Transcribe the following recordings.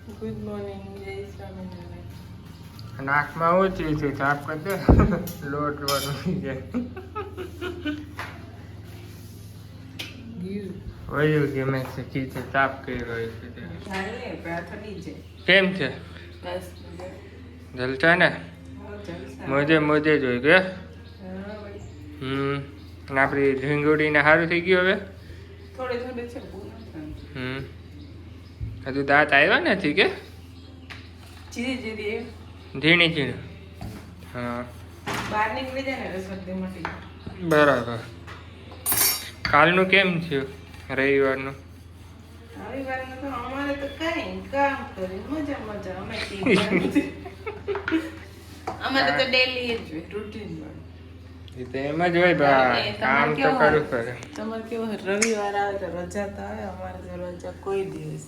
Good morning, જય સ્વામિનારાયણ. નાકમાં ઓછી છે, સાફ કરી દે. લોટ વળું જાય. વયું ગમે છે, ખીચે સાફ કર્યો છે. કેમ છે? જલસા ને? મોજે જોઈ કે. અને આપણી ઢીંગોડીને સારું થઈ ગયું હવે? થોડે છે. હજુ દાંત આવ્યા નથી કે? ઝીણી. હા, બહાર નીકળી જાય ને રસોઈ મટી. બરાબર. કાલનું કેમ થયું? રવિવારનું તો અમારે તો કઈ કામ કરી મજા અમે અમારે તો ડેલી જ રૂટીન એ તો એમ જ હોય ભાઈ, કામ તો કરવું પડે. તમારે કેવું રવિવાર આવે તો રજા તો આવે, અમારે તો રજા કોઈ દિવસ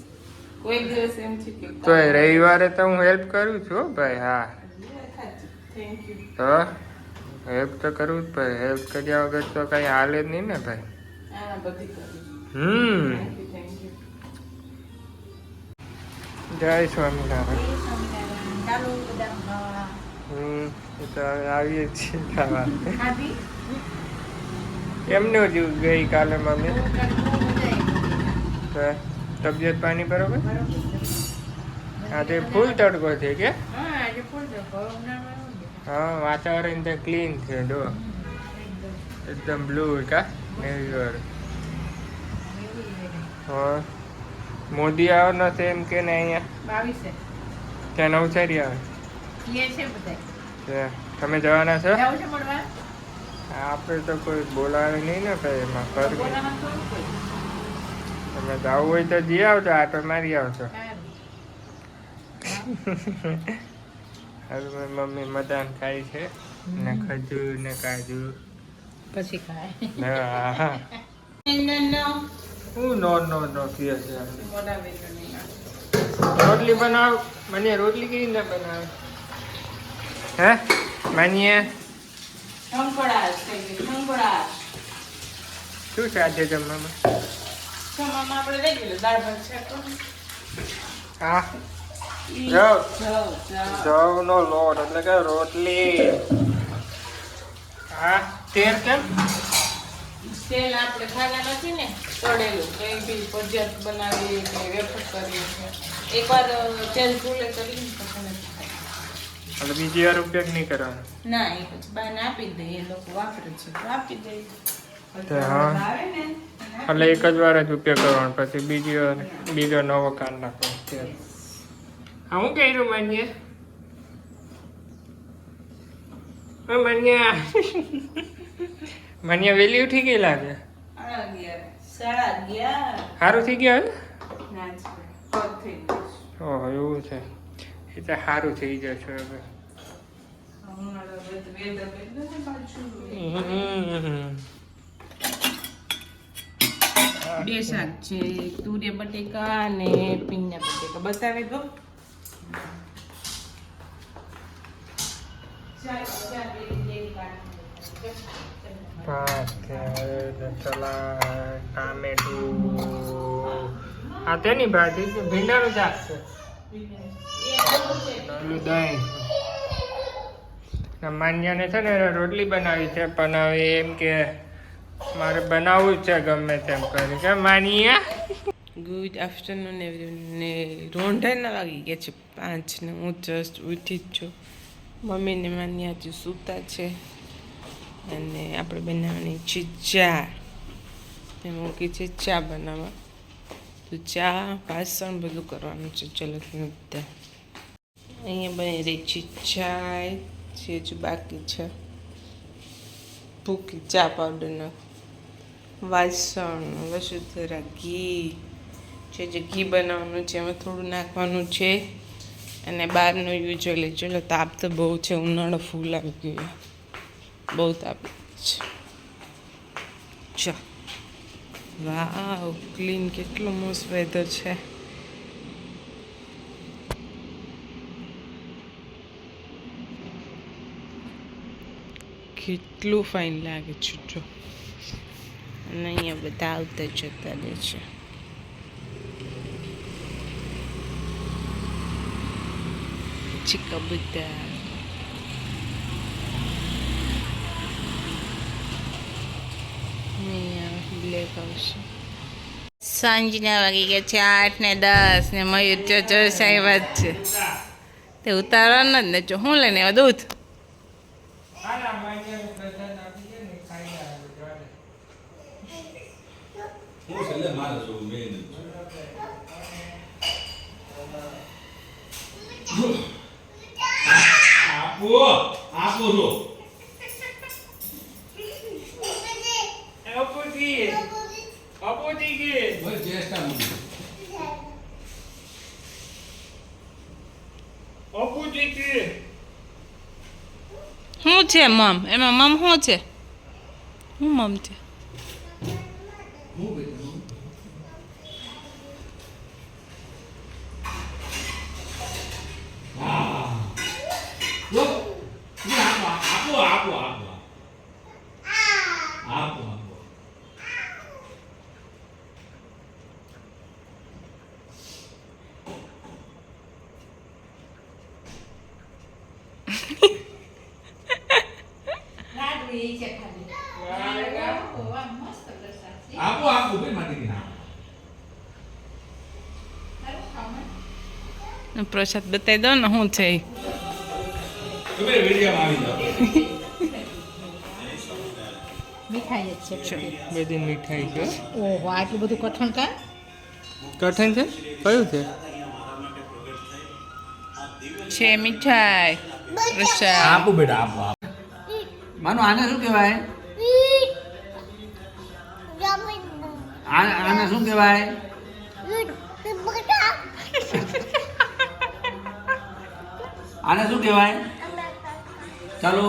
એમ છે કે તો રવિવારે તો હું હેલ્પ કરું છું ભાઈ. હા, થેન્ક યુ. તો હેલ્પ તો કરવું જ પડે. હેલ્પ કર્યા વગર તો કઈ હાલે જ નહીં ને ભાઈ. બધી કરું. Thank you. જય સ્વામિનારાયણ. ચાલો બધા ખાવા. એ તો હવે આવીએ છીએ ખાવા. એમનું જ ગઈકાલે મમ્મી તો તબિયત પાણી બરોબર? આજે ફૂલ તડકો છે કે? હા, વાતાવરણ તો ક્લીન છે. જો એકદમ બ્લુ કા નેવી વાળું. હા, મોદી આવે નથી એમ કે ને અહીંયા 22 ત્યાં નવસારી આવે છે. તમે જવાના છો? આપણે તો કોઈ બોલાવે નહીં ને ભાઈ. એમાં ફરક તમે જવું હોય તો જઈ આવજો, આટો મારી આવશો. હવે મમ્મી મદાન ખાય છે ને ખજૂર ને કાજુ પછી ખાય. હા, હું નો કહે છે. રોટલી બનાવ. મને રોટલી કેવી રીતે બનાવે? હે માનીએ શું છે આજે જમવામાં? હા, જવનો લોટ એટલે કે રોટલી. હા, તેલ કેમ? તેલ આપણે ખાના નથી ને તળેલું, કઈ બી પદાર્થ બનાવીએ કે વેફર કરીએ એકવાર તેલ ચૂલે કરીને એટલે બીજી વાર ઉપયોગ નહીં કરવાનો? ના, એ પછી બાને આપી દે. એ લોકો વાપરે છે તો આપી દે. હા, એટલે એક જ વાર જ ઉપયોગ કરવાનો, પછી બીજો નવો કાઢ નાખો. હા, હું કર્યું માનીએ? માન્યા વેલી ઉઠી ગઈ લાગે. સારું થઈ ગયું હવે? ઓહ, એવું છે. એ તો સારું થઈ જશે હવે. બે શાક છે, તુરિયા બટેકા અને પીંગના બટેકા. બતાવી દો. ભાત છે, ટામેટું. આ તેની ભાજી છે, ભીંડાનું શાક છે. દહીં. માન્યાને છે ને રોટલી બનાવી છે, પણ હવે એમ કે મારે બનાવવું જ છે ગમે તેમ કરી. કે માનીયા ગુડ આફ્ટરનૂન ને રોંઢાના વાગી ગયા છે 5 ને હું જસ્ટ ઉઠી જ છું. મમ્મીને માન્યા હજુ સૂતા છે અને આપણે બનાવવાની છે ચા. એ મૂકી છે ચા બનાવવા. તો ચા વાસણ બધું કરવાનું છે. ચલો બધા અહીંયા બની રહી છે ચાય છે, હજુ બાકી છે. ભૂકી ચા પાવડરના વાસણ, વસુધરા ઘી છે. જે ઘી બનાવવાનું છે એમાં થોડું નાખવાનું છે અને બહારનો યુઝ્યુઅલી. ચલો, તાપ તો બહુ છે, ઉનાળો ફૂલ આવી ગયો, બહુ તાપ છે. વાવ, ક્લીન, કેટલો મસ્ત વેધર છે. કેટલું ફાઇન લાગે છે જો. અને અહીંયા બધા આવતા જતા રહે છે. પછી કબૂતર. બ્લેક આવશે. સાંજના વાગી ગયા છે 8 ને 10 ને મયુર ચોસાઈ જ છે. તે ઉતારવાનું જ ને જો હું લઈને આવ્યો દૂધ. શું છે મમ? એમાં મમ શું છે? શું મમ છે? પ્રસાદ બતાવી દો ને શું છે મીઠાઈ જ છે બધી મીઠાઈ છે. ઓહો આટલું બધું કઠણ કા કઠણ છે? કયું છે? છે મીઠાઈ પ્રસાદ. આપો બેટા આપો આપો. માનો આને શું કહેવાય? આને શું કહેવાય? આને શું કહેવાય? ચાલો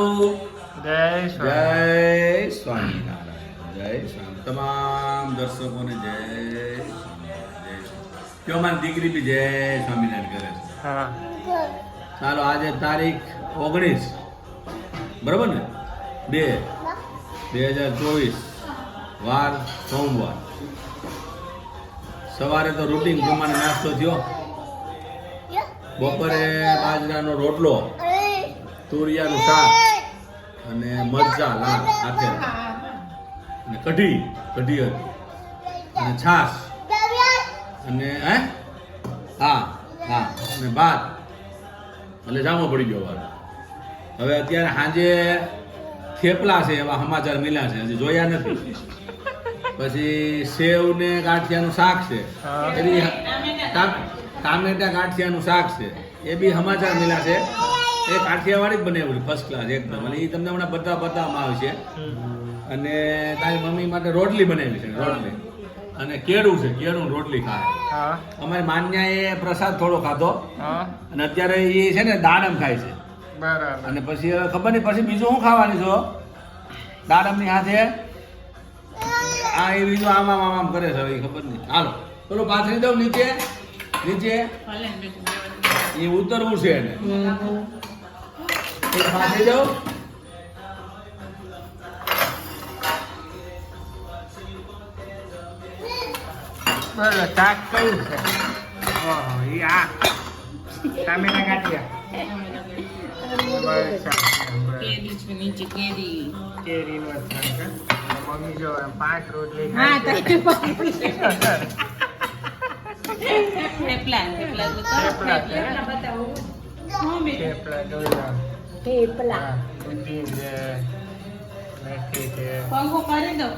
જય જય સ્વામી. સ્વામિનારાયણ. જય સ્વામી. તમામ દર્શકોને જય સ્વામિનારાયણ. જય સ્વામી. કયો મારી દીકરી બી જય સ્વામિનારાયણ કરે છે. હા ચાલો આજે તારીખ 19 બરાબર ને 2/2024 વાર સોમવાર. સવારે તો રૂટીન પ્રમાણે નાસ્તો થયો. બપોરે બાજરાનો રોટલો, તુરિયાનું શાક અને મરચા લાલ આથેલા અને કઢી હતી અને છાશ અને હા અને ભાત એટલે જામો પડી ગયો વાર. હવે અત્યારે સાંજે થેપલા છે એવા સમાચાર મળ્યા છે, હજી જોયા નથી. પછી સેવ ને ગાંઠિયાનું શાક છે, એ બી ટામેટા ગાંઠિયાનું શાક છે, એ બી સમાચાર મળ્યા છે. એ કાઠિયાવાડી જ બનાવ્યું ફર્સ્ટ ક્લાસ એકદમ, અને એ તમને હમણાં બતાવવામાં આવશે. અને તારી મમ્મી માટે રોટલી બનાવી છે, રોટલી અને કેળું છે, કેળું રોટલી ખાય. અમારી માન્યાએ પ્રસાદ થોડો ખાધો અને અત્યારે એ છે ને દાડમ ખાય છે. બરાબર. અને પછી હવે ખબર નહીં પછી બીજું શું ખાવાની છો? દાડમની હાથે આ એ બીજું આમ આમ આમ આમ કરે છે, હવે એ ખબર નહીં. હાલો પેલું પાથરી દઉં નીચે નીચે, એ ઉતરવું છે એને. પાથરી દઉં. બરાબર. શાક કયું છે? ઓહો ઈ આ ટામેટા ગાંઠિયા. કેરી છે નીચે કેરી. કેરીનું અથાણું છે. મમ્મી જો 5 રોટલી હા ખાય છે. થેપલા થેપલા તો થેપલા છે. બતાવો થેપલા જોયા. થેપલા દૂધી છે, મેથી છે. પંખો કરી દો.